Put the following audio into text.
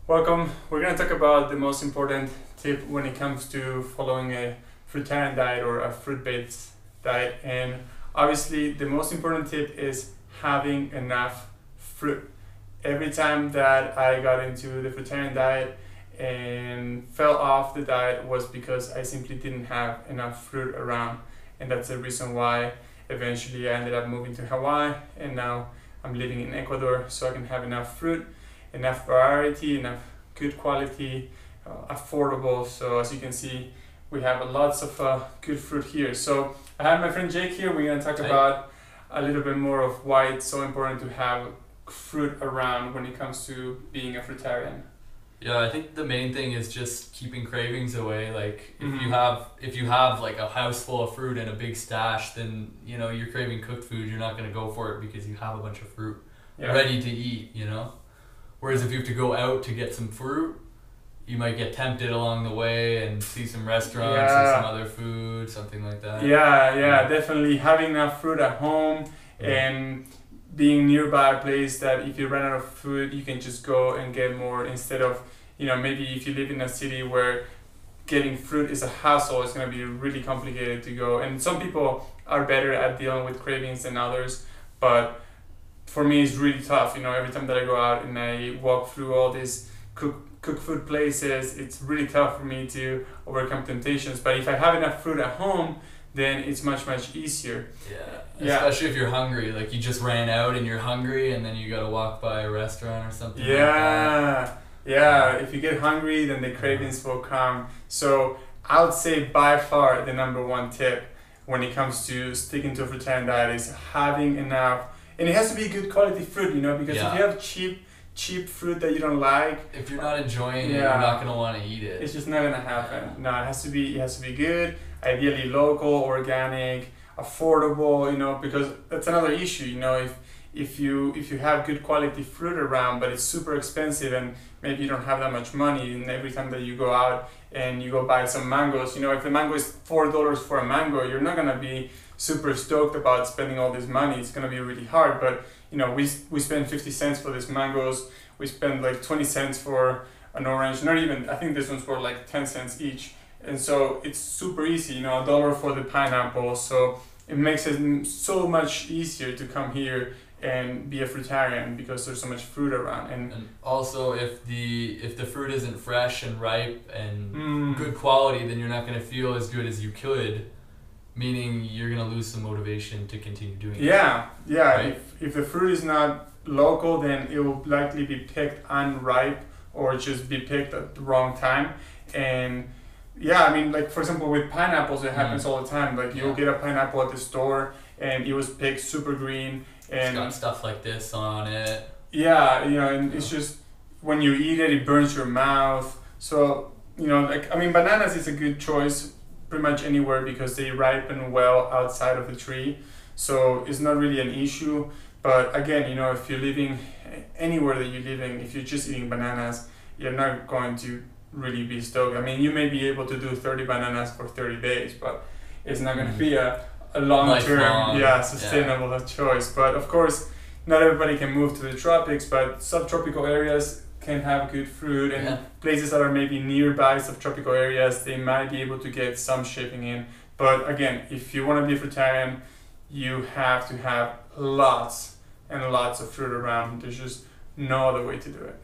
Welcome. We're going to talk about the most important tip when it comes to following a fruitarian diet or a fruit-based diet. And obviously the most important tip is having enough fruit. Every time that I got into the fruitarian diet and fell off the diet was because I simply didn't have enough fruit around. And that's the reason why eventually I ended up moving to Hawaii, and now I'm living in Ecuador so I can have enough fruit, enough variety, enough good quality, affordable. So as you can see, we have lots of good fruit here. So I have my friend Jake here. We're going to talk about a little bit more of why it's so important to have fruit around when it comes to being a fruitarian. Yeah, I think the main thing is just keeping cravings away. Like if you have like a house full of fruit and a big stash, then you're craving cooked food. You're not gonna go for it because you have a bunch of fruit ready to eat. Whereas if you have to go out to get some fruit, you might get tempted along the way and see some restaurants and some other food, something like that. Yeah, definitely having enough fruit at home and being nearby a place that if you run out of food, you can just go and get more, instead of, maybe if you live in a city where getting fruit is a hassle, it's going to be really complicated to go. And some people are better at dealing with cravings than others, but for me it's really tough. Every time that I go out and I walk through all these cook food places, it's really tough for me to overcome temptations. But if I have enough fruit at home, then it's much easier. Especially if you're hungry, like you just ran out and you're hungry and then you gotta walk by a restaurant or something like that. If you get hungry, then the cravings will come. So I would say by far the number one tip when it comes to sticking to a fruitarian diet is having enough, and it has to be good quality fruit, because if you have cheap fruit that you don't like, if you're not enjoying it, you're not gonna want to eat it. It's just not gonna happen. No, it has to be good, ideally local, organic, affordable, because that's another issue. If you have good quality fruit around but it's super expensive and maybe you don't have that much money, and every time that you go out and you go buy some mangoes, if the mango is $4 for a mango, you're not gonna be super stoked about spending all this money. It's gonna be really hard. But we spend 50 cents for these mangoes, we spend like 20 cents for an orange, not even, I think this one's for like 10 cents each. And so it's super easy, $1 for the pineapple. So it makes it so much easier to come here and be a fruitarian because there's so much fruit around. And also if the fruit isn't fresh and ripe and good quality, then you're not going to feel as good as you could, meaning you're going to lose some motivation to continue doing it. Right? If the fruit is not local, then it will likely be picked unripe or just be picked at the wrong time. And like for example with pineapples, it happens all the time. Like you'll get a pineapple at the store and it was picked super green and it's got stuff like this on it. And it's just when you eat it, it burns your mouth. So bananas is a good choice pretty much anywhere because they ripen well outside of the tree. So it's not really an issue. But again, if you're living anywhere that you're living, if you're just eating bananas, you're not going to really be stoked. You may be able to do 30 bananas for 30 days, but it's not going to be a long-term, sustainable choice. But of course, not everybody can move to the tropics, but subtropical areas can have good fruit, and places that are maybe nearby subtropical areas, they might be able to get some shipping in. But again, if you want to be a fruitarian, you have to have lots and lots of fruit around. There's just no other way to do it.